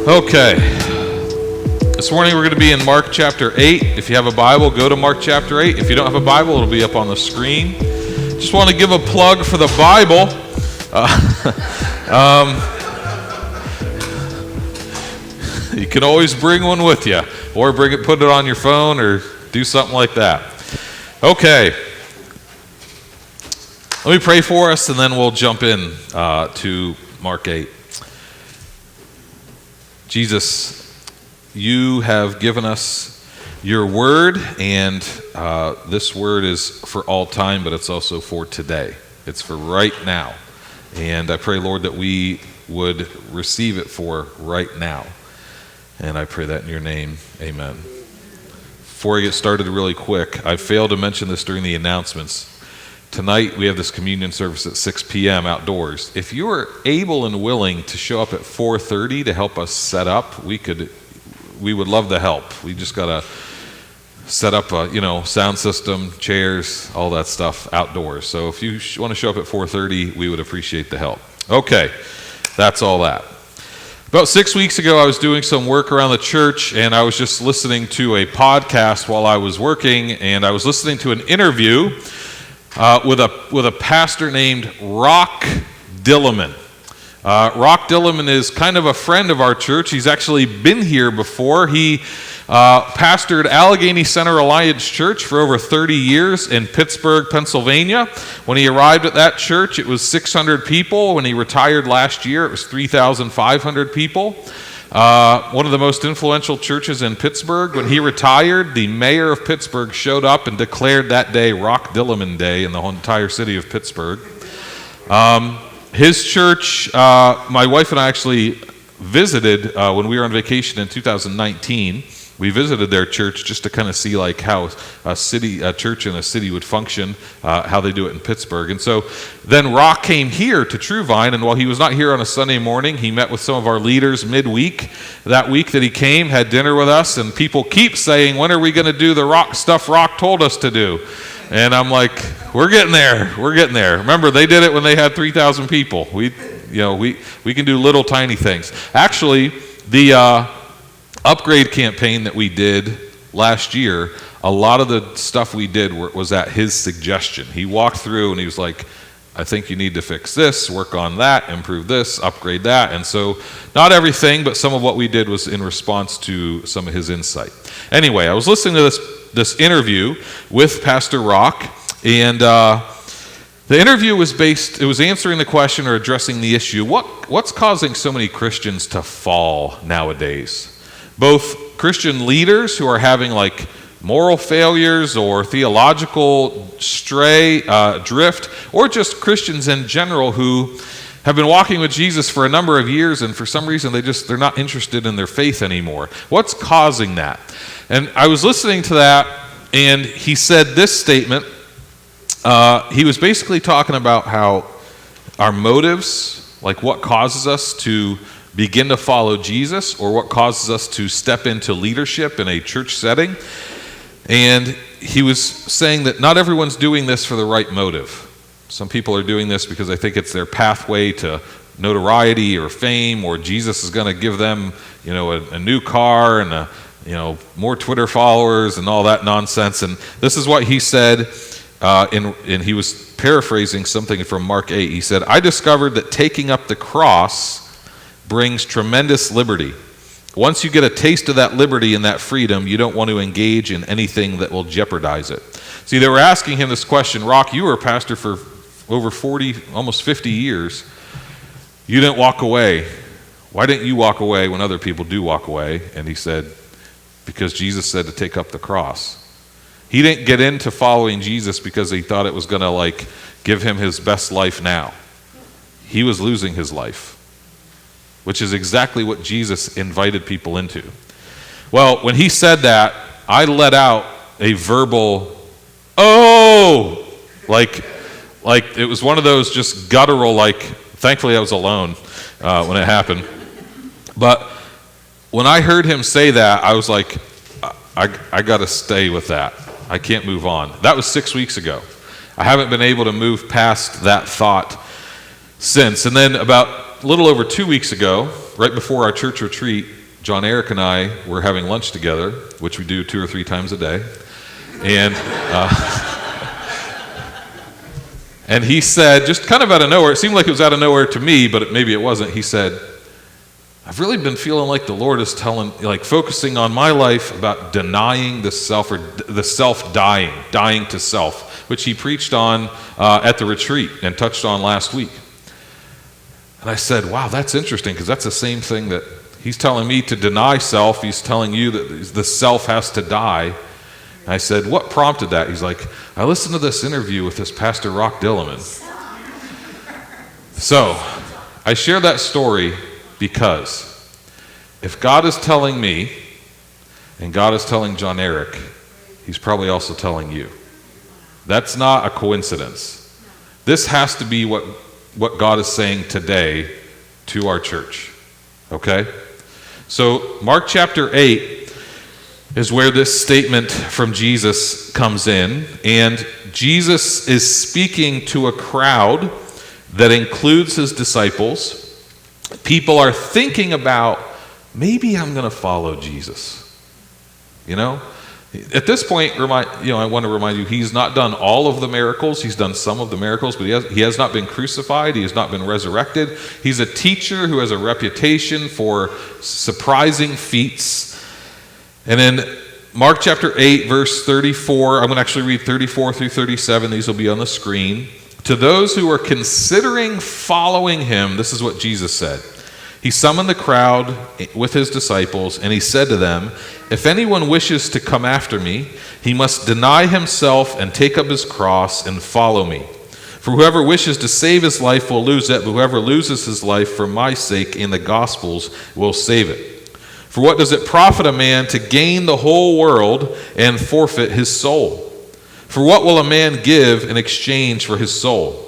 Okay. This morning we're going to be in Mark chapter 8. If you have a Bible, go to Mark chapter 8. If you don't have a Bible, it'll be up on the screen. Just want to give a plug for the Bible. You can always bring one with you, or put it on your phone, or do something like that. Okay. Let me pray for us, and then we'll jump in to Mark 8. Jesus, you have given us your word, and this word is for all time, but it's also for today. It's for right now. And I pray, Lord, that we would receive it for right now. And I pray that in your name. Amen. Before I get started really quick, I failed to mention this during the announcements. Tonight, we have this communion service at 6 p.m. outdoors. If you are able and willing to show up at 4:30 to help us set up, we would love the help. We just got to set up a, sound system, chairs, all that stuff outdoors. So if you want to show up at 4:30, we would appreciate the help. Okay, that's all that. About 6 weeks ago, I was doing some work around the church, and I was just listening to a podcast while I was working, and I was listening to an interview with a pastor named Rock Dillerman. Rock Dillerman is kind of a friend of our church. He's actually been here before. He pastored Allegheny Center Alliance Church for over 30 years in Pittsburgh, Pennsylvania. When he arrived at that church, it was 600 people. When he retired last year, it was 3,500 people. One of the most influential churches in Pittsburgh. When he retired, the mayor of Pittsburgh showed up and declared that day Rock Dillerman Day in the whole entire city of Pittsburgh. His church, my wife and I actually visited when we were on vacation in 2019. We visited their church just to kind of see like how a church in a city would function, how they do it in Pittsburgh. And so then Rock came here to True Vine, and while he was not here on a Sunday morning, he met with some of our leaders midweek. That week that he came, had dinner with us, and people keep saying, when are we going to do the Rock stuff Rock told us to do? And I'm like, we're getting there. Remember, they did it when they had 3,000 people. We can do little tiny things. Actually, the upgrade campaign that we did last year, a lot of the stuff we did was at his suggestion. He walked through and he was like, I think you need to fix this, work on that, improve this, upgrade that. And so not everything, but some of what we did was in response to some of his insight. Anyway, I was listening to this interview with Pastor Rock, and the interview was answering the question or addressing the issue, what's causing so many Christians to fall nowadays? Both Christian leaders who are having like moral failures or theological drift, or just Christians in general who have been walking with Jesus for a number of years, and for some reason they're not interested in their faith anymore. What's causing that? And I was listening to that, and he said this statement. He was basically talking about how our motives, like what causes us to begin to follow Jesus, or what causes us to step into leadership in a church setting. And he was saying that not everyone's doing this for the right motive. Some people are doing this because they think it's their pathway to notoriety or fame, or Jesus is going to give them, a new car and more Twitter followers and all that nonsense. And this is what he said, and he was paraphrasing something from Mark 8. He said, I discovered that taking up the cross brings tremendous liberty. Once you get a taste of that liberty and that freedom, you don't want to engage in anything that will jeopardize it. See, they were asking him this question, Rock, you were a pastor for over 40, almost 50 years. You didn't walk away. Why didn't you walk away when other people do walk away? And he said, because Jesus said to take up the cross. He didn't get into following Jesus because he thought it was going to give him his best life now. He was losing his life, which is exactly what Jesus invited people into. Well, when he said that, I let out a verbal, oh, like it was one of those just guttural, thankfully I was alone when it happened. But when I heard him say that, I was like, I got to stay with that. I can't move on. That was 6 weeks ago. I haven't been able to move past that thought since. And then about little over 2 weeks ago, right before our church retreat, John Eric and I were having lunch together, which we do 2 or 3 times a day. And and he said, just kind of out of nowhere, it seemed like it was out of nowhere to me, but maybe it wasn't. He said, I've really been feeling like the Lord is focusing on my life about denying the self, or the self dying to self, which he preached on at the retreat and touched on last week. And I said, wow, that's interesting, because that's the same thing that he's telling me to deny self. He's telling you that the self has to die. I said, what prompted that? He's like, I listened to this interview with this Pastor Rock Dillerman. So, I share that story because if God is telling me, and God is telling John Eric, he's probably also telling you. That's not a coincidence. This has to be what God is saying today to our church. Okay? So, Mark chapter 8 is where this statement from Jesus comes in, and Jesus is speaking to a crowd that includes his disciples. People are thinking about, maybe I'm going to follow Jesus. You know? At this point, I want to remind you, he's not done all of the miracles. He's done some of the miracles, but he has not been crucified. He has not been resurrected. He's a teacher who has a reputation for surprising feats. And in Mark chapter 8, verse 34, I'm going to actually read 34 through 37. These will be on the screen. To those who are considering following him, this is what Jesus said. He summoned the crowd with his disciples, and he said to them, if anyone wishes to come after me, he must deny himself and take up his cross and follow me. For whoever wishes to save his life will lose it, but whoever loses his life for my sake in the Gospels will save it. For what does it profit a man to gain the whole world and forfeit his soul? For what will a man give in exchange for his soul?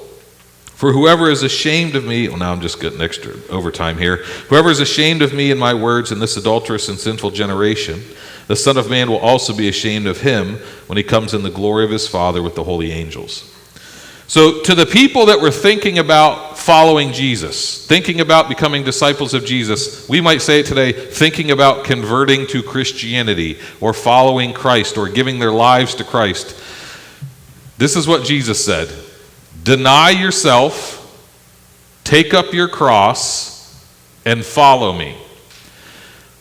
For whoever is ashamed of me, well, now I'm just getting extra overtime here. Whoever is ashamed of me and my words in this adulterous and sinful generation, the Son of Man will also be ashamed of him when he comes in the glory of his Father with the holy angels. So to the people that were thinking about following Jesus, thinking about becoming disciples of Jesus, we might say it today, thinking about converting to Christianity or following Christ or giving their lives to Christ, this is what Jesus said. Deny yourself, take up your cross, and follow me.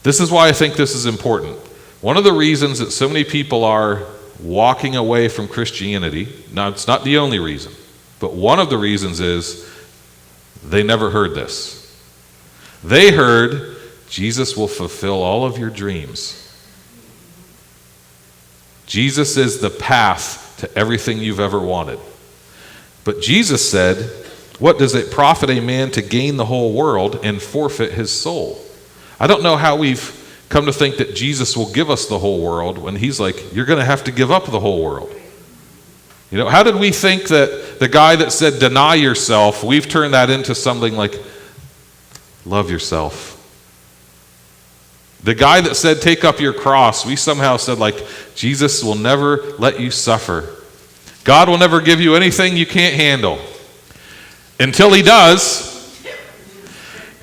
This is why I think this is important. One of the reasons that so many people are walking away from Christianity, now it's not the only reason, but one of the reasons is they never heard this. They heard, Jesus will fulfill all of your dreams. Jesus is the path to everything you've ever wanted. But Jesus said, what does it profit a man to gain the whole world and forfeit his soul? I don't know how we've come to think that Jesus will give us the whole world when he's like, you're going to have to give up the whole world. You know, how did we think that the guy that said deny yourself, we've turned that into something like love yourself? The guy that said take up your cross, we somehow said like Jesus will never let you suffer. God will never give you anything you can't handle. Until he does.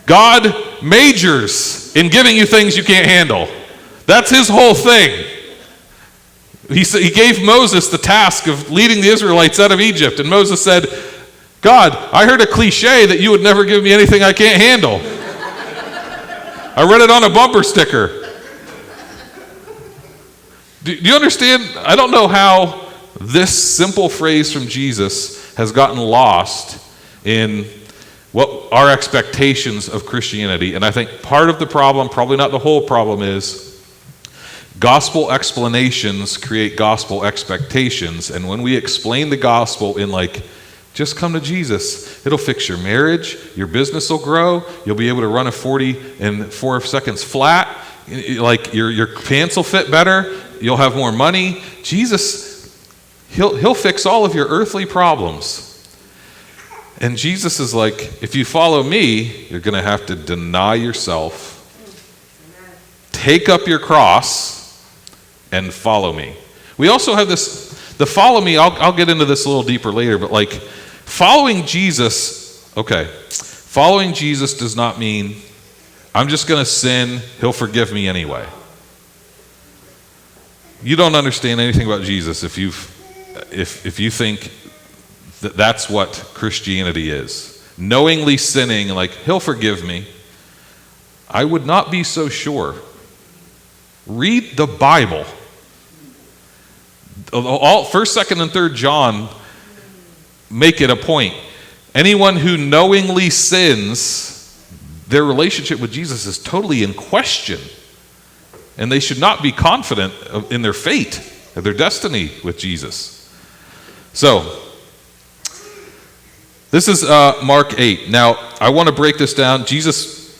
God majors in giving you things you can't handle. That's his whole thing. He gave Moses the task of leading the Israelites out of Egypt. And Moses said, God, I heard a cliche that you would never give me anything I can't handle. I read it on a bumper sticker. Do you understand? I don't know how this simple phrase from Jesus has gotten lost in what our expectations of Christianity. And I think part of the problem, probably not the whole problem, is gospel explanations create gospel expectations. And when we explain the gospel in like, just come to Jesus, it'll fix your marriage, your business will grow, you'll be able to run a 40 in 4 seconds flat, like your pants will fit better, you'll have more money. Jesus, he'll fix all of your earthly problems. And Jesus is like, if you follow me, you're going to have to deny yourself, take up your cross, and follow me. We also have this, the follow me, I'll get into this a little deeper later, but like following Jesus, okay, Following Jesus does not mean I'm just going to sin, he'll forgive me anyway. You don't understand anything about Jesus if you think that that's what Christianity is. Knowingly sinning, like, he'll forgive me. I would not be so sure. Read the Bible. All 1st, 2nd, and 3rd John make it a point. Anyone who knowingly sins, their relationship with Jesus is totally in question. And they should not be confident in their fate, of their destiny with Jesus. So, this is Mark 8. Now, I want to break this down. Jesus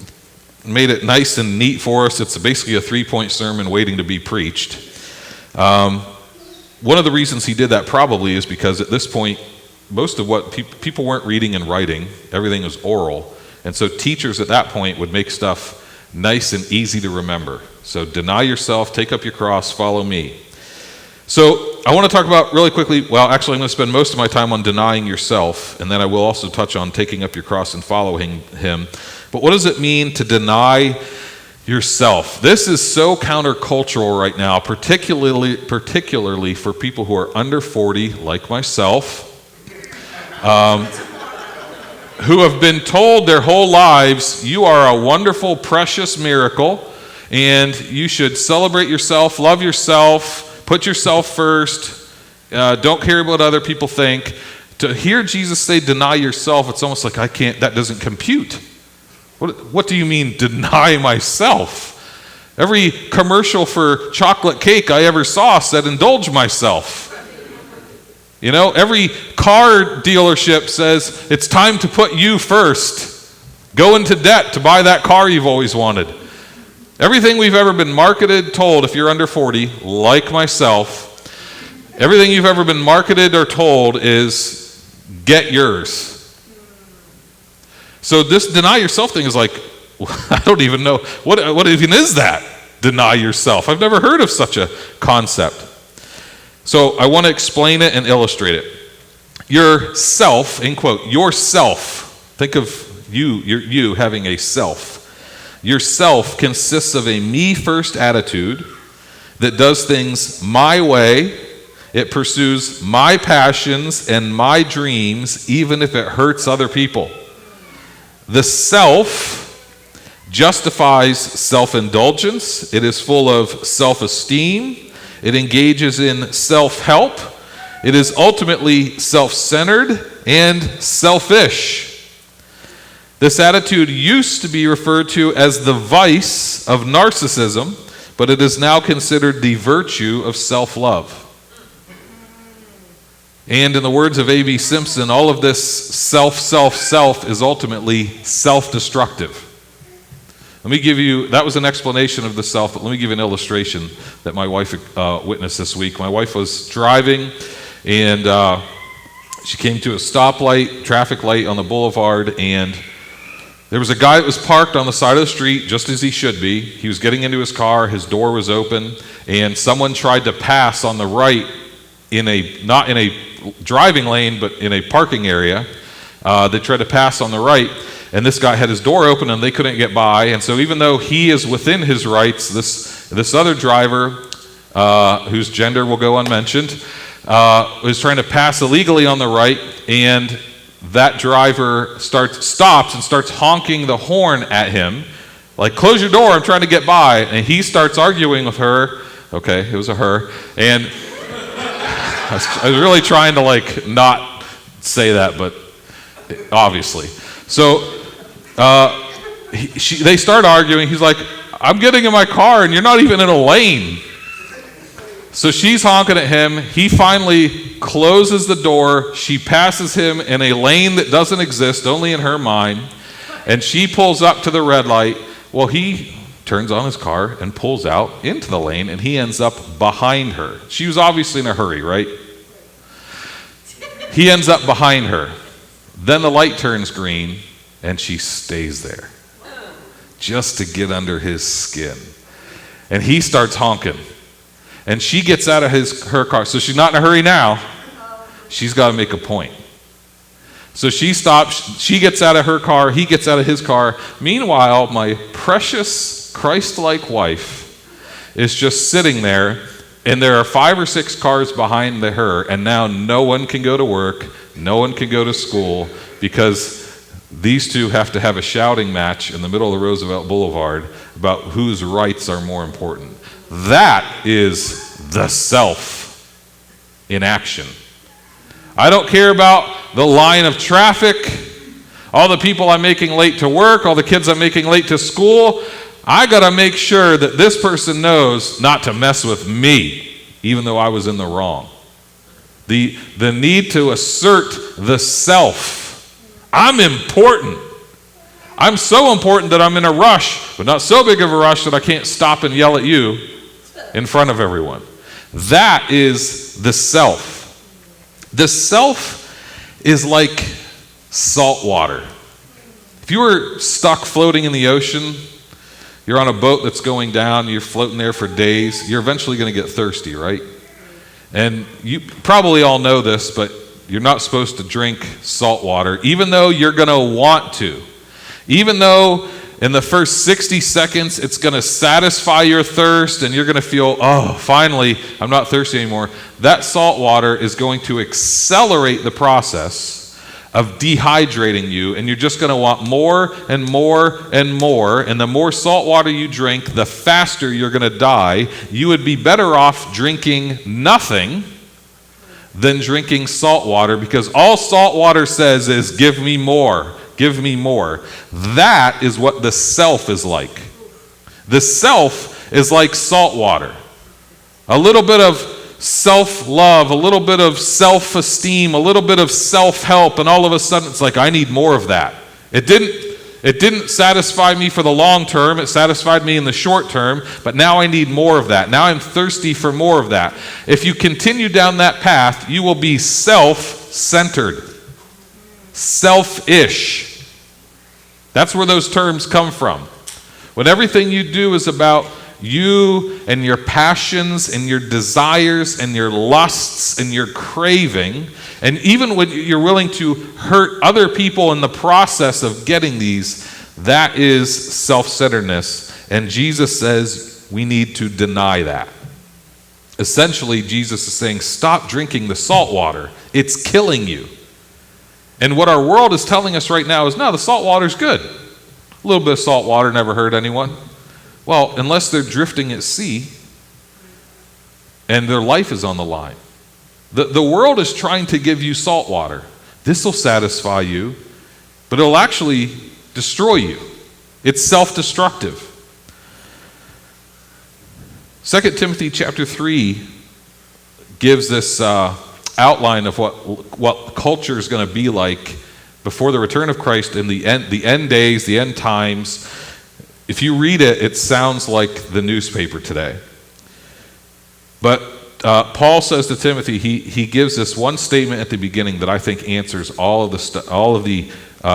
made it nice and neat for us. It's basically a 3-point sermon waiting to be preached. One of the reasons he did that probably is because at this point, most of what people weren't reading and writing, everything was oral. And so teachers at that point would make stuff nice and easy to remember. So deny yourself, take up your cross, follow me. So I want to talk about really quickly, well, actually I'm going to spend most of my time on denying yourself, and then I will also touch on taking up your cross and following him. But what does it mean to deny yourself? This is so countercultural right now, particularly for people who are under 40, like myself, who have been told their whole lives, you are a wonderful, precious miracle, and you should celebrate yourself, love yourself, put yourself first, don't care what other people think. To hear Jesus say, deny yourself, it's almost like that doesn't compute. What do you mean, deny myself? Every commercial for chocolate cake I ever saw said, indulge myself. You know, every car dealership says, it's time to put you first. Go into debt to buy that car you've always wanted. Everything we've ever been marketed, told, if you're under 40, like myself, everything you've ever been marketed or told is, get yours. So this deny yourself thing is like, I don't even know, what even is that? Deny yourself. I've never heard of such a concept. So I want to explain it and illustrate it. Yourself, in quote, yourself. Think of you having a self. Yourself consists of a me-first attitude that does things my way. It pursues my passions and my dreams, even if it hurts other people. The self justifies self-indulgence. It is full of self-esteem. It engages in self-help. It is ultimately self-centered and selfish. This attitude used to be referred to as the vice of narcissism, but it is now considered the virtue of self-love. And in the words of A.B. Simpson, all of this self is ultimately self-destructive. Let me give you, that was an explanation of the self, but let me give you an illustration that my wife witnessed this week. My wife was driving, and she came to a stoplight, traffic light on the boulevard, and there was a guy that was parked on the side of the street, just as he should be. He was getting into his car, his door was open, and someone tried to pass on the right not in a driving lane, but in a parking area. They tried to pass on the right, and this guy had his door open and they couldn't get by. And so even though he is within his rights, this other driver, whose gender will go unmentioned, was trying to pass illegally on the right, and that driver stops and starts honking the horn at him, like, close your door, I'm trying to get by. And he starts arguing with her. Okay, it was a her. And I was really trying to not say that, but obviously. So they start arguing. He's like, I'm getting in my car and you're not even in a lane. So she's honking at him. He finally closes the door. She passes him in a lane that doesn't exist, only in her mind. And she pulls up to the red light. Well, he turns on his car and pulls out into the lane, and he ends up behind her. She was obviously in a hurry, right? He ends up behind her. Then the light turns green, and she stays there just to get under his skin. And he starts honking. And she gets out of her car. So she's not in a hurry now. She's got to make a point. So she stops, she gets out of her car, he gets out of his car. Meanwhile, my precious Christ-like wife is just sitting there, and there are 5 or 6 cars behind her, and now no one can go to work, no one can go to school, because these two have to have a shouting match in the middle of the Roosevelt Boulevard about whose rights are more important. That is the self in action. I don't care about the line of traffic, all the people I'm making late to work, all the kids I'm making late to school. I got to make sure that this person knows not to mess with me, even though I was in the wrong. The need to assert the self. I'm important. I'm so important that I'm in a rush, but not so big of a rush that I can't stop and yell at you in front of everyone. That is the self. The self is like salt water. If you were stuck floating in the ocean, you're on a boat that's going down, you're floating there for days, you're eventually going to get thirsty, right? And you probably all know this, but you're not supposed to drink salt water, even though you're going to want to. Even though in the first 60 seconds it's going to satisfy your thirst and you're going to feel, oh, finally, I'm not thirsty anymore. That salt water is going to accelerate the process of dehydrating you, and you're just going to want more and more and more. And the more salt water you drink, the faster you're going to die. You would be better off drinking nothing than drinking salt water, because all salt water says is, give me more. Give me more. That is what the self is like. The self is like salt water. A little bit of self-love, a little bit of self-esteem, a little bit of self-help, and all of a sudden it's like, I need more of that. It didn't satisfy me for the long term. It satisfied me in the short term, but now I need more of that. Now I'm thirsty for more of that. If you continue down that path, you will be self-centered, selfish. That's where those terms come from. When everything you do is about you and your passions and your desires and your lusts and your craving, and even when you're willing to hurt other people in the process of getting these, that is self-centeredness. And Jesus says we need to deny that. Essentially, Jesus is saying, stop drinking the salt water. It's killing you. And what our world is telling us right now is, no, the salt water's good. A little bit of salt water never hurt anyone. Well, unless they're drifting at sea and their life is on the line. The world is trying to give you salt water. This will satisfy you, but it'll actually destroy you. It's self-destructive. 2 Timothy chapter 3 gives this outline of what culture is going to be like before the return of Christ in the end days, the end times. If you read it, it sounds like the newspaper today. But Paul says to Timothy, he gives this one statement at the beginning that I think answers all of the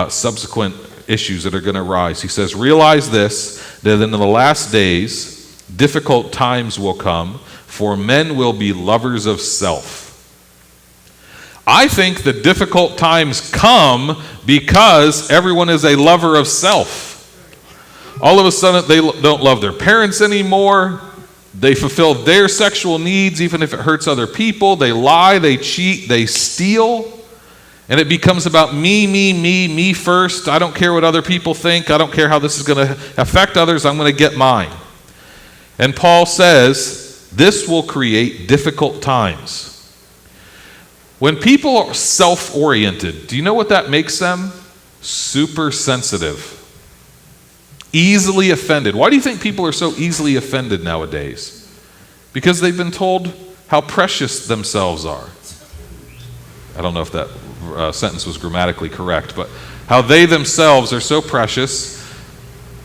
subsequent issues that are going to arise. He says, realize this, that in the last days, difficult times will come, for men will be lovers of self. I think the difficult times come because everyone is a lover of self. All of a sudden, they don't love their parents anymore. They fulfill their sexual needs, even if it hurts other people. They lie, they cheat, they steal. And it becomes about me first. I don't care what other people think. I don't care how this is going to affect others. I'm going to get mine. And Paul says, this will create difficult times. When people are self-oriented, do you know what that makes them? Super sensitive. Easily offended. Why do you think people are so easily offended nowadays? Because they've been told how precious themselves are. I don't know if that sentence was grammatically correct, but how they themselves are so precious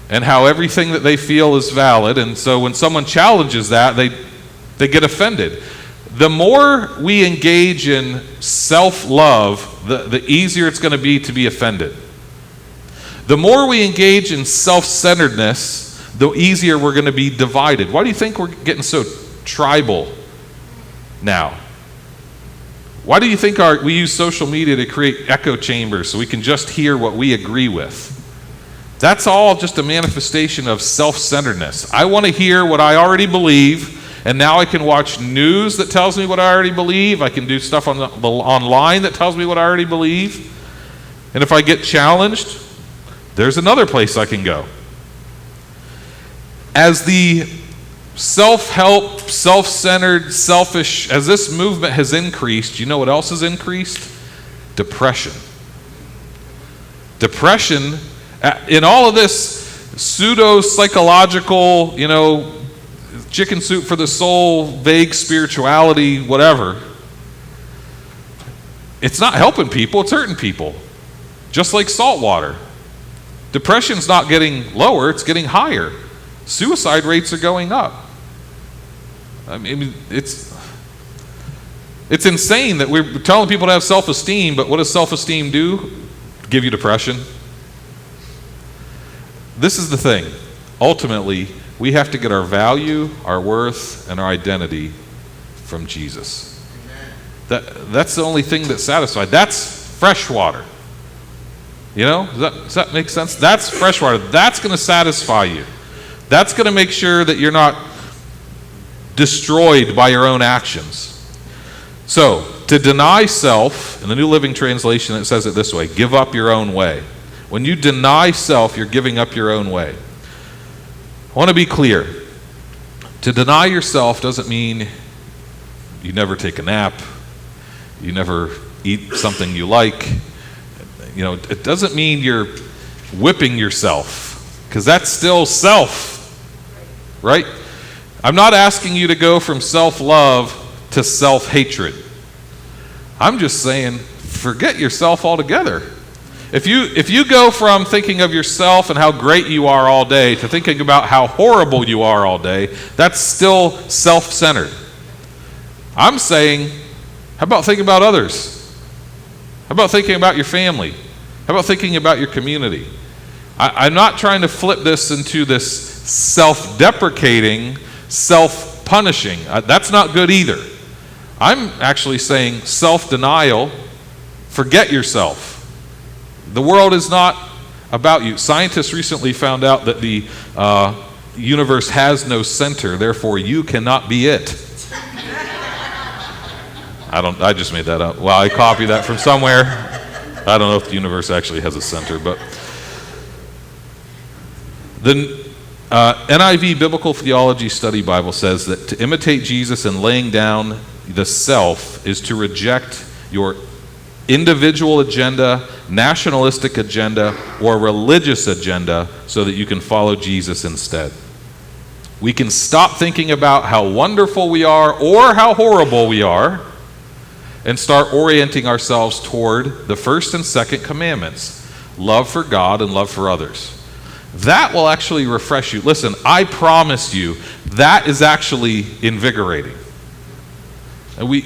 and how everything that they feel is valid. And so when someone challenges that, they get offended. The more we engage in self-love, the easier it's going to be offended. The more we engage in self-centeredness, the easier we're going to be divided. Why do you think we're getting so tribal now? Why do you think we use social media to create echo chambers so we can just hear what we agree with? That's all just a manifestation of self-centeredness. I want to hear what I already believe, and now I can watch news that tells me what I already believe. I can do stuff online that tells me what I already believe. And if I get challenged, there's another place I can go. As the self-help, self-centered, selfish, as this movement has increased, you know what else has increased? Depression. Depression, in all of this pseudo-psychological, chicken soup for the soul, vague spirituality, whatever, it's not helping people, it's hurting people. Just like salt water. Depression's not getting lower, it's getting higher. Suicide rates are going up. I mean, it's insane that we're telling people to have self-esteem, but what does self-esteem do? Give you depression. This is the thing. Ultimately, we have to get our value, our worth, and our identity from Jesus. That's the only thing that's satisfied. That's fresh water. Does that make sense? That's fresh water. That's going to satisfy you. That's going to make sure that you're not destroyed by your own actions. So, to deny self, in the New Living Translation, it says it this way: give up your own way. When you deny self, you're giving up your own way. I want to be clear. To deny yourself doesn't mean you never take a nap, you never eat something you like. It doesn't mean you're whipping yourself, because that's still self, right? I'm not asking you to go from self-love to self-hatred. I'm just saying, forget yourself altogether. If you go from thinking of yourself and how great you are all day to thinking about how horrible you are all day, that's still self-centered. I'm saying, how about thinking about others? How about thinking about your family? How about thinking about your community? I'm not trying to flip this into this self-deprecating, self-punishing. That's not good either. I'm actually saying self-denial, forget yourself. The world is not about you. Scientists recently found out that the universe has no center, therefore you cannot be it. I just made that up. Well, I copied that from somewhere. I don't know if the universe actually has a center, but the NIV Biblical Theology Study Bible says that to imitate Jesus in laying down the self is to reject your individual agenda, nationalistic agenda, or religious agenda so that you can follow Jesus instead. We can stop thinking about how wonderful we are or how horrible we are and start orienting ourselves toward the first and second commandments: love for God and love for others. That will actually refresh you. Listen, I promise you, that is actually invigorating. And we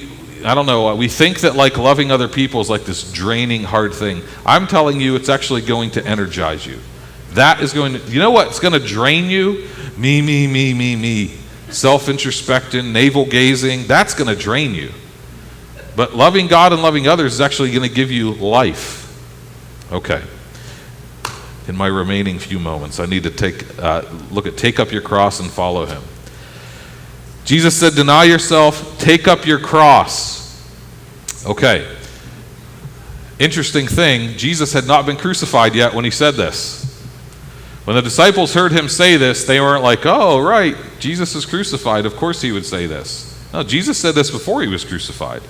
think that like loving other people is like this draining, hard thing. I'm telling you, it's actually going to energize you. That is going to, you know what's going to drain you? Me. Self-introspection, navel-gazing, that's going to drain you. But loving God and loving others is actually going to give you life. Okay. In my remaining few moments, I need to take up your cross and follow him. Jesus said, deny yourself, take up your cross. Okay. Interesting thing, Jesus had not been crucified yet when he said this. When the disciples heard him say this, they weren't like, oh, right, Jesus is crucified. Of course he would say this. No, Jesus said this before he was crucified.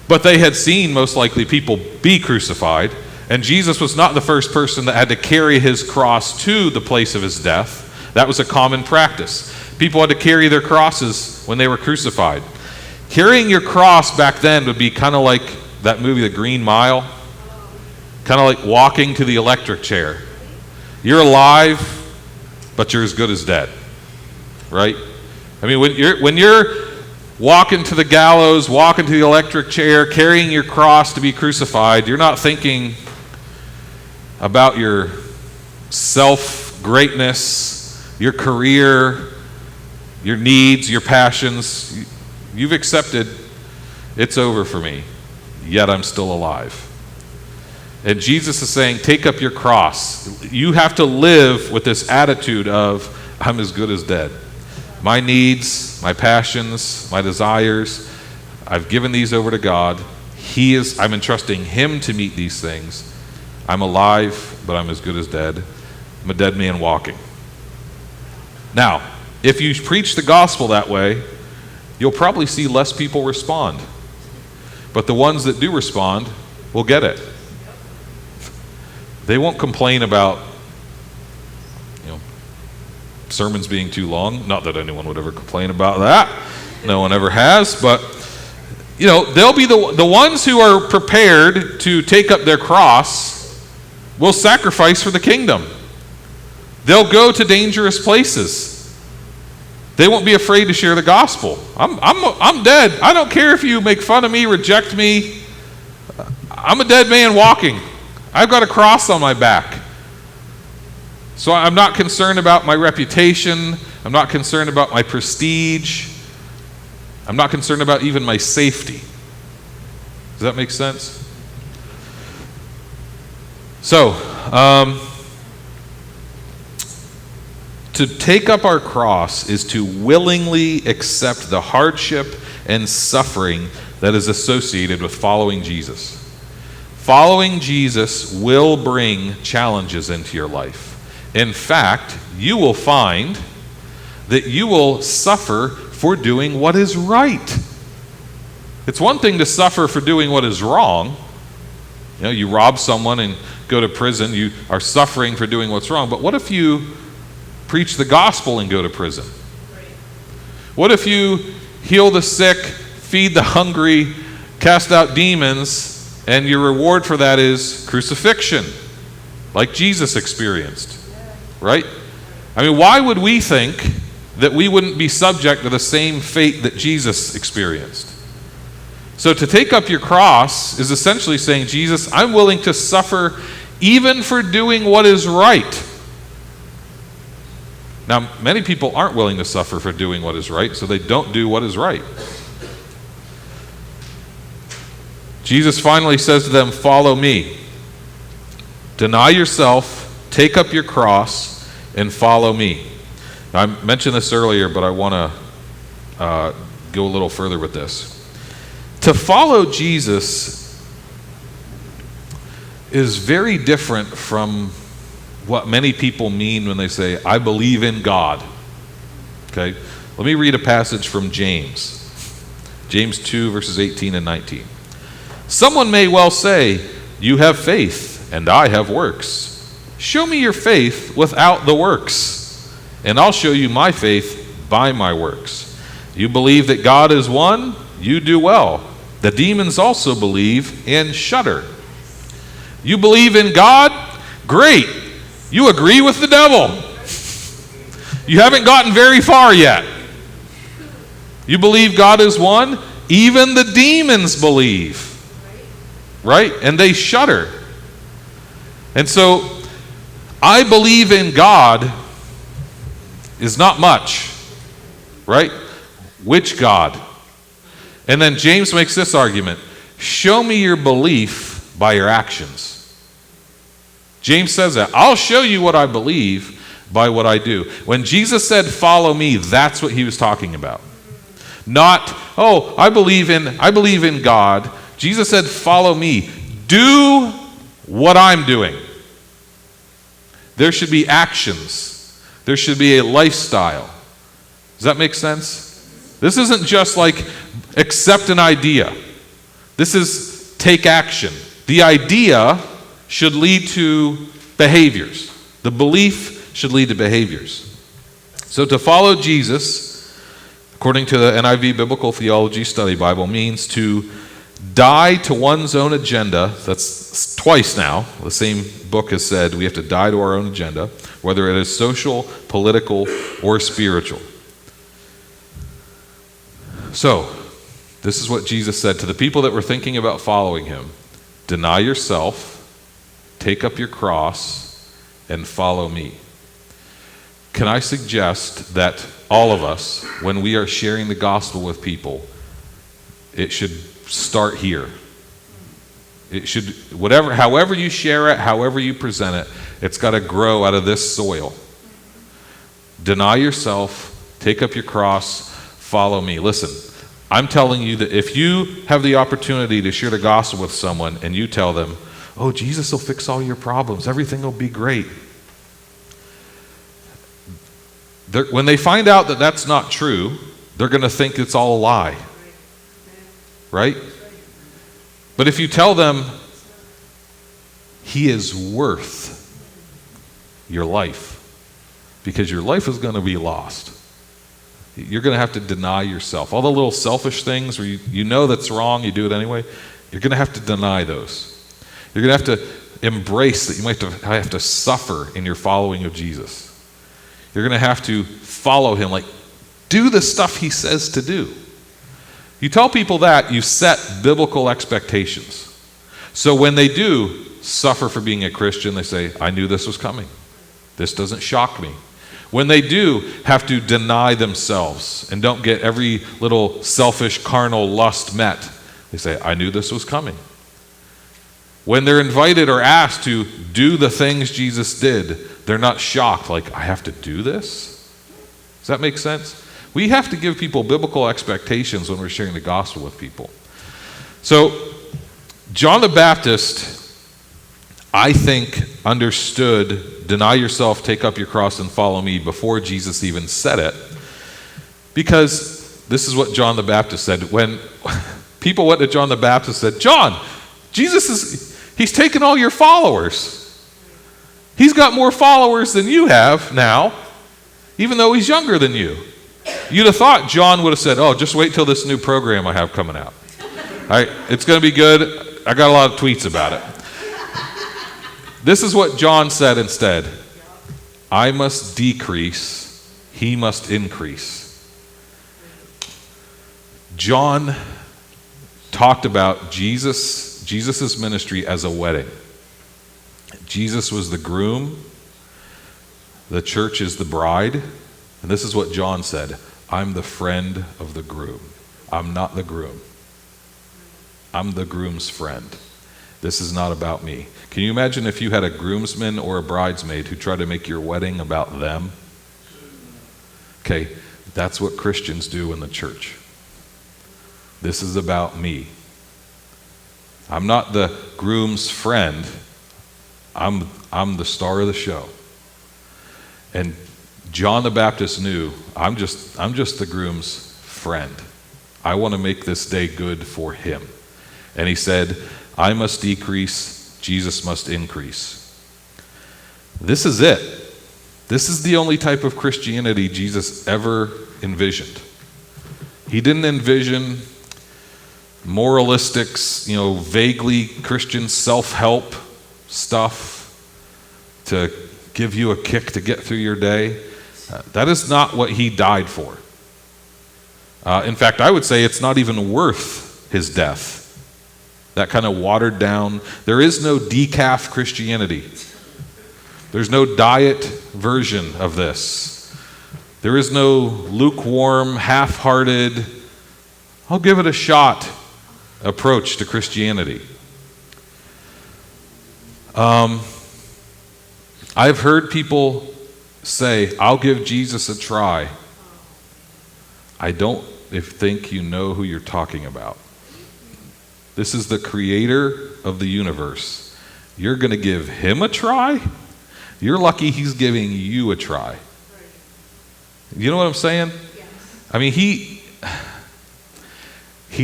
But they had seen, most likely, people be crucified, and Jesus was not the first person that had to carry his cross to the place of his death. That was a common practice. People had to carry their crosses when they were crucified. Carrying your cross back then would be kind of like that movie, The Green Mile, kind of like walking to the electric chair. You're alive, but you're as good as dead, right? I mean, when you're walking to the gallows, walking to the electric chair, carrying your cross to be crucified, you're not thinking about your self-greatness, your career, your needs, your passions. You've accepted It's over for me, yet I'm still alive. And Jesus is saying, take up your cross. You have to live with this attitude of, I'm as good as dead. My needs, my passions, my desires, I've given these over to God. I'm entrusting him to meet these things. I'm alive, but I'm as good as dead. I'm a dead man walking. Now, if you preach the gospel that way, you'll probably see less people respond. But the ones that do respond will get it. They won't complain about, sermons being too long. Not that anyone would ever complain about that. No one ever has. But, they'll be the ones who are prepared to take up their cross will sacrifice for the kingdom. They'll go to dangerous places. They won't be afraid to share the gospel. I'm dead. I don't care if you make fun of me, reject me. I'm a dead man walking. I've got a cross on my back. So I'm not concerned about my reputation. I'm not concerned about my prestige. I'm not concerned about even my safety. Does that make sense? So, to take up our cross is to willingly accept the hardship and suffering that is associated with following Jesus. Following Jesus will bring challenges into your life. In fact, you will find that you will suffer for doing what is right. It's one thing to suffer for doing what is wrong. You rob someone and go to prison. You are suffering for doing what's wrong. But what if you preach the gospel and go to prison? What if you heal the sick, feed the hungry, cast out demons, and your reward for that is crucifixion, like Jesus experienced, right? Why would we think that we wouldn't be subject to the same fate that Jesus experienced? So to take up your cross is essentially saying, Jesus, I'm willing to suffer even for doing what is right. Now, many people aren't willing to suffer for doing what is right, so they don't do what is right. Jesus finally says to them, follow me. Deny yourself, take up your cross, and follow me. Now, I mentioned this earlier, but I want to go a little further with this. To follow Jesus is very different from what many people mean when they say, I believe in God. Okay? Let me read a passage from James. James 2, verses 18 and 19. Someone may well say, you have faith, and I have works. Show me your faith without the works, and I'll show you my faith by my works. You believe that God is one? You do well. The demons also believe and shudder. You believe in God? Great. You agree with the devil. You haven't gotten very far yet. You believe God is one? Even the demons believe. Right? And they shudder. And so, I believe in God is not much. Right? Which God? And then James makes this argument. Show me your belief by your actions. James says that. I'll show you what I believe by what I do. When Jesus said, follow me, that's what he was talking about. Not, I believe in God. Jesus said, follow me. Do what I'm doing. There should be actions. There should be a lifestyle. Does that make sense? This isn't just like accept an idea. This is take action. The idea should lead to behaviors. The belief should lead to behaviors. So to follow Jesus, according to the NIV Biblical Theology Study Bible, means to die to one's own agenda. That's twice now. The same book has said we have to die to our own agenda, whether it is social, political, or spiritual. So, this is what Jesus said to the people that were thinking about following him. Deny yourself, take up your cross, and follow me. Can I suggest that all of us, when we are sharing the gospel with people, it should start here. It should, however you share it, however you present it, it's got to grow out of this soil. Deny yourself, take up your cross, follow me. Listen, I'm telling you that if you have the opportunity to share the gospel with someone and you tell them, oh, Jesus will fix all your problems, everything will be great. When they find out that that's not true, they're going to think it's all a lie. Right? But if you tell them, he is worth your life, because your life is going to be lost. You're going to have to deny yourself. All the little selfish things where you know that's wrong, you do it anyway, you're going to have to deny those. You're going to have to embrace that you might have to suffer in your following of Jesus. You're going to have to follow him, like do the stuff he says to do. You tell people that, you set biblical expectations. So when they do suffer for being a Christian, they say, I knew this was coming. This doesn't shock me. When they do have to deny themselves and don't get every little selfish carnal lust met, they say, I knew this was coming. When they're invited or asked to do the things Jesus did, they're not shocked, like, I have to do this? Does that make sense? We have to give people biblical expectations when we're sharing the gospel with people. So, John the Baptist, I think, understood, deny yourself, take up your cross, and follow me before Jesus even said it. Because this is what John the Baptist said. When people went to John the Baptist and said, John, he's taken all your followers. He's got more followers than you have now, even though he's younger than you. You'd have thought John would have said, oh, just wait till this new program I have coming out. All right, it's going to be good. I got a lot of tweets about it. This is what John said instead. I must decrease, he must increase. John talked about Jesus' ministry as a wedding. Jesus was the groom. The church is the bride. And this is what John said. I'm the friend of the groom. I'm not the groom. I'm the groom's friend. This is not about me. Can you imagine if you had a groomsman or a bridesmaid who tried to make your wedding about them? Okay, that's what Christians do in the church. This is about me. I'm not the groom's friend. I'm the star of the show. And John the Baptist knew, I'm just the groom's friend. I want to make this day good for him. And he said, I must decrease, Jesus must increase. This is it. This is the only type of Christianity Jesus ever envisioned. He didn't envision moralistics, vaguely Christian self-help stuff to give you a kick to get through your day. That is not what he died for. In fact, I would say it's not even worth his death. That kind of watered down. There is no decaf Christianity. There's no diet version of this. There is no lukewarm, half-hearted, I'll give it a shot approach to Christianity. I've heard people say, I'll give Jesus a try. I don't think you know who you're talking about. This is the creator of the universe. You're going to give him a try? You're lucky he's giving you a try. You know what I'm saying? Yes. I mean, he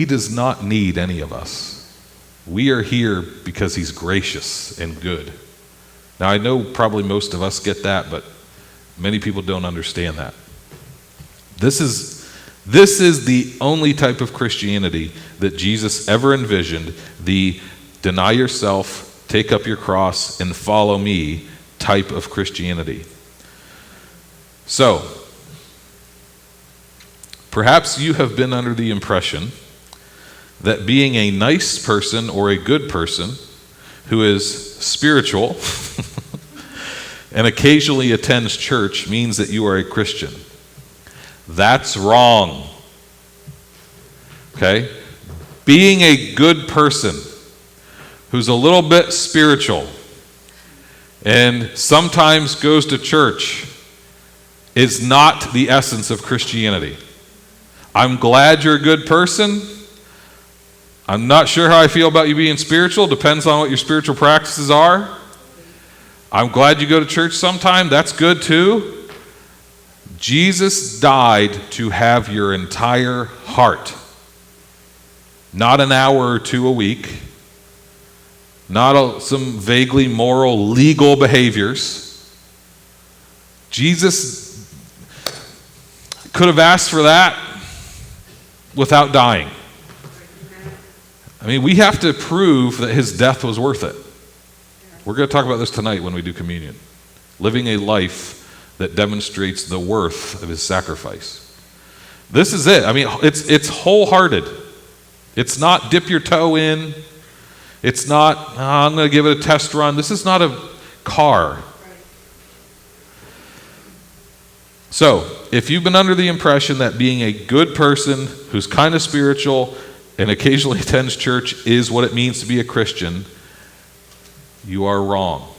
does not need any of us. We are here because he's gracious and good. Now, I know probably most of us get that, but many people don't understand that. This is the only type of Christianity that Jesus ever envisioned, the deny yourself, take up your cross, and follow me type of Christianity. So, perhaps you have been under the impression that being a nice person or a good person who is spiritual and occasionally attends church means that you are a Christian. That's wrong. Okay? Being a good person who's a little bit spiritual and sometimes goes to church is not the essence of Christianity. I'm glad you're a good person. I'm not sure how I feel about you being spiritual. Depends on what your spiritual practices are. I'm glad you go to church sometime. That's good too. Jesus died to have your entire heart. Not an hour or two a week. Not some vaguely moral, legal behaviors. Jesus could have asked for that without dying. I mean, we have to prove that his death was worth it. We're going to talk about this tonight when we do communion. Living a life that demonstrates the worth of his sacrifice. This is it. I mean, it's wholehearted. It's not dip your toe in. It's not, I'm going to give it a test run. This is not a car. So, if you've been under the impression that being a good person who's kind of spiritual and occasionally attends church is what it means to be a Christian, you are wrong.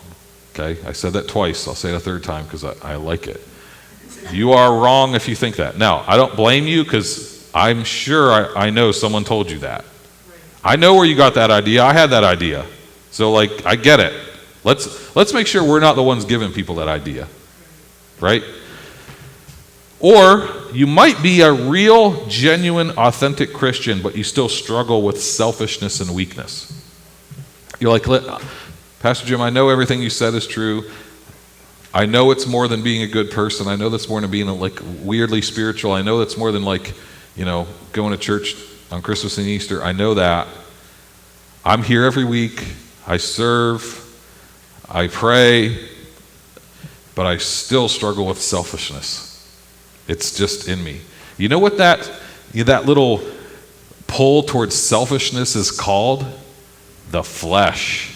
Okay? I said that twice. I'll say it a third time because I like it. You are wrong if you think that. Now, I don't blame you because I'm sure I know someone told you that. I know where you got that idea. I had that idea. So, I get it. Let's make sure we're not the ones giving people that idea. Right? Or you might be a real, genuine, authentic Christian, but you still struggle with selfishness and weakness. You're like, Pastor Jim, I know everything you said is true. I know it's more than being a good person. I know that's more than being weirdly spiritual. I know that's more than going to church on Christmas and Easter. I know that. I'm here every week. I serve. I pray. But I still struggle with selfishness. It's just in me. You know what that little pull towards selfishness is called? The flesh.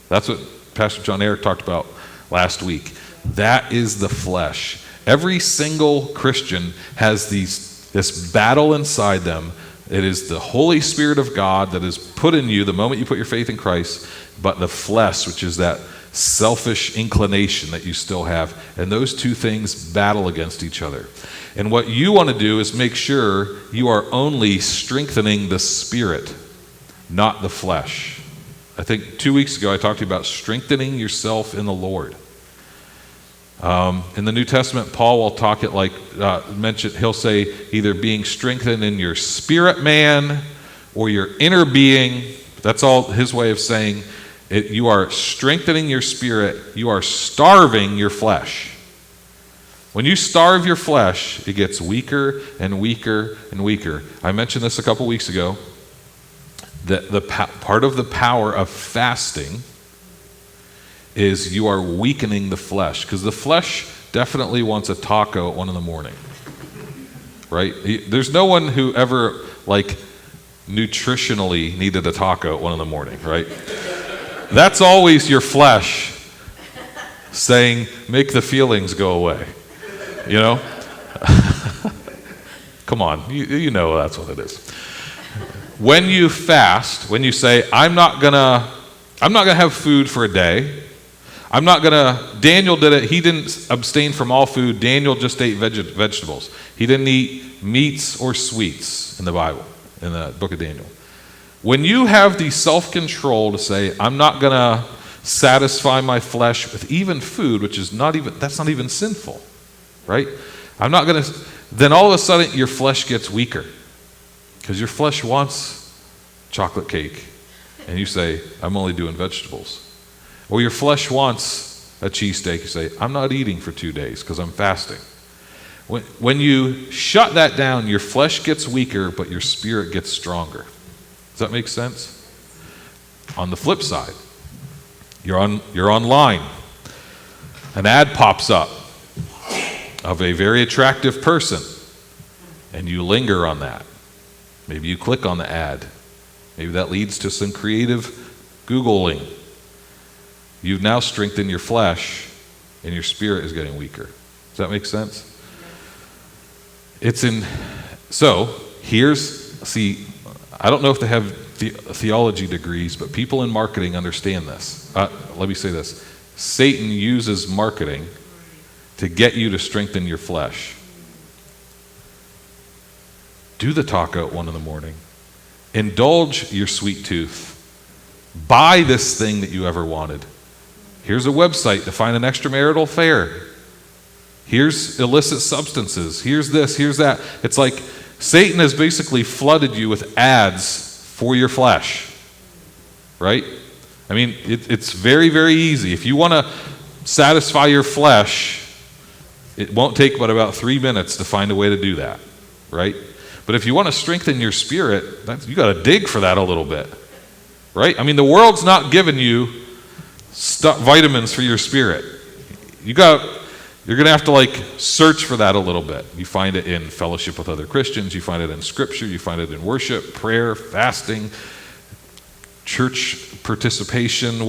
That's what Pastor John Eric talked about last week. That is the flesh. Every single Christian has this battle inside them. It is the Holy Spirit of God that is put in you the moment you put your faith in Christ, but the flesh, which is that selfish inclination that you still have. And those two things battle against each other. And what you want to do is make sure you are only strengthening the spirit, not the flesh. I think 2 weeks ago I talked to you about strengthening yourself in the Lord. In the New Testament, Paul will talk it he'll say either being strengthened in your spirit man or your inner being. That's all his way of saying you are strengthening your spirit. You are starving your flesh. When you starve your flesh, it gets weaker and weaker and weaker. I mentioned this a couple weeks ago, that part of the power of fasting is you are weakening the flesh, because the flesh definitely wants a taco at 1 a.m, right? There's no one who ever nutritionally needed a taco at 1 a.m, right? That's always your flesh saying, make the feelings go away, Come on, you know that's what it is. When you fast, when you say, I'm not gonna have food for a day. Daniel did it. He didn't abstain from all food. Daniel just ate vegetables. He didn't eat meats or sweets in the Bible, in the book of Daniel. When you have the self-control to say, I'm not going to satisfy my flesh with even food, that's not even sinful, right? Then all of a sudden your flesh gets weaker because your flesh wants chocolate cake and you say, I'm only doing vegetables. Or your flesh wants a cheesesteak, you say, I'm not eating for 2 days because I'm fasting. When you shut that down, your flesh gets weaker, but your spirit gets stronger. Does that make sense? On the flip side, you're online. An ad pops up of a very attractive person, and you linger on that. Maybe you click on the ad. Maybe that leads to some creative Googling. You've now strengthened your flesh, and your spirit is getting weaker. Does that make sense? I don't know if they have theology degrees, but people in marketing understand this. Let me say this. Satan uses marketing to get you to strengthen your flesh. Do the taco at 1 a.m. Indulge your sweet tooth. Buy this thing that you ever wanted. Here's a website to find an extramarital affair. Here's illicit substances. Here's this, here's that. It's like Satan has basically flooded you with ads for your flesh, right? I mean, it's very, very easy. If you want to satisfy your flesh, it won't take but about 3 minutes to find a way to do that, right? But if you want to strengthen your spirit, you got to dig for that a little bit, right? I mean, the world's not giving you vitamins for your spirit. You're going to have to search for that a little bit. You find it in fellowship with other Christians. You find it in scripture. You find it in worship, prayer, fasting, church participation.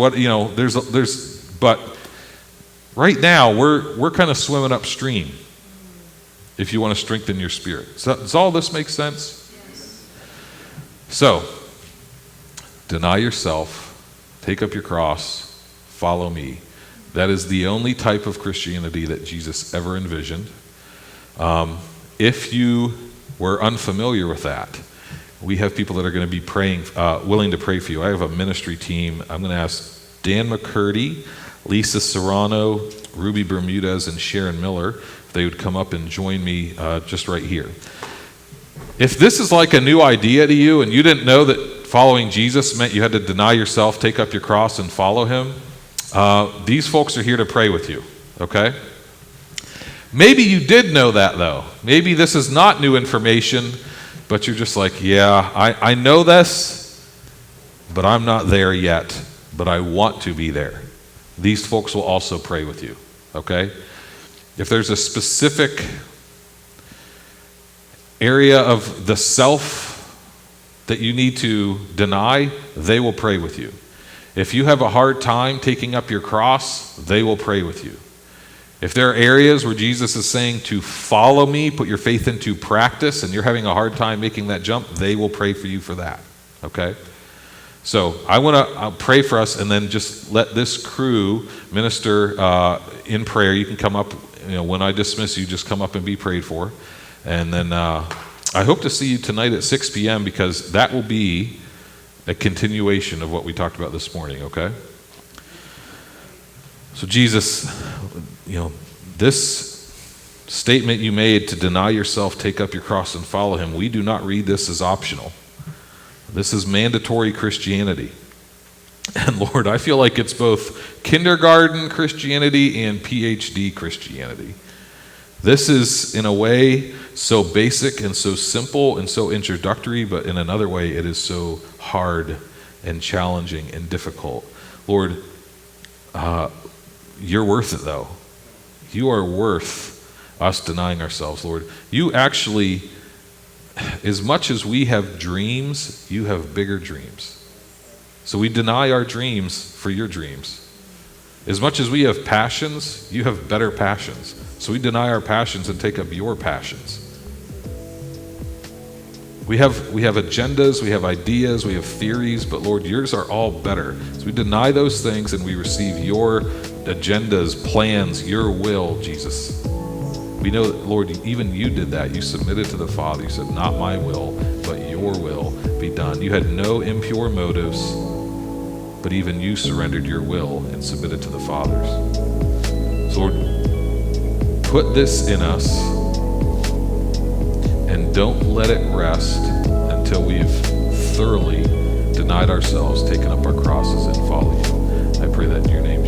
But right now we're kind of swimming upstream. If you want to strengthen your spirit, does all this make sense? Yes. So, deny yourself, take up your cross, follow me. That is the only type of Christianity that Jesus ever envisioned. If you were unfamiliar with that, we have people that are going to be praying, willing to pray for you. I have a ministry team. I'm going to ask Dan McCurdy, Lisa Serrano, Ruby Bermudez, and Sharon Miller if they would come up and join me just right here. If this is like a new idea to you and you didn't know that following Jesus meant you had to deny yourself, take up your cross, and follow him, these folks are here to pray with you, okay? Maybe you did know that, though. Maybe this is not new information, but you're just like, yeah, I know this, but I'm not there yet, but I want to be there. These folks will also pray with you, okay? If there's a specific area of the self that you need to deny, they will pray with you. If you have a hard time taking up your cross, they will pray with you. If there are areas where Jesus is saying to follow me, put your faith into practice, and you're having a hard time making that jump, they will pray for you for that, okay? So I'll pray for us, and then just let this crew minister in prayer. You can come up, when I dismiss you, just come up and be prayed for. And then I hope to see you tonight at 6 p.m. because that will be a continuation of what we talked about this morning, okay? So Jesus, this statement you made to deny yourself, take up your cross, and follow him, we do not read this as optional. This is mandatory Christianity. And Lord, I feel like it's both kindergarten Christianity and PhD Christianity. This is, in a way, so basic and so simple and so introductory, but in another way, it is so hard and challenging and difficult. Lord, you're worth it, though. You are worth us denying ourselves, Lord. You actually, as much as we have dreams, you have bigger dreams. So we deny our dreams for your dreams. As much as we have passions, you have better passions. So we deny our passions and take up your passions. We have agendas, we have ideas, we have theories, but Lord, yours are all better. So we deny those things and we receive your agendas, plans, your will, Jesus. We know that, Lord, even you did that. You submitted to the Father. You said, not my will, but your will be done. You had no impure motives, but even you surrendered your will and submitted to the Father's. So, Lord, put this in us and don't let it rest until we've thoroughly denied ourselves, taken up our crosses, and followed you. I pray that in your name.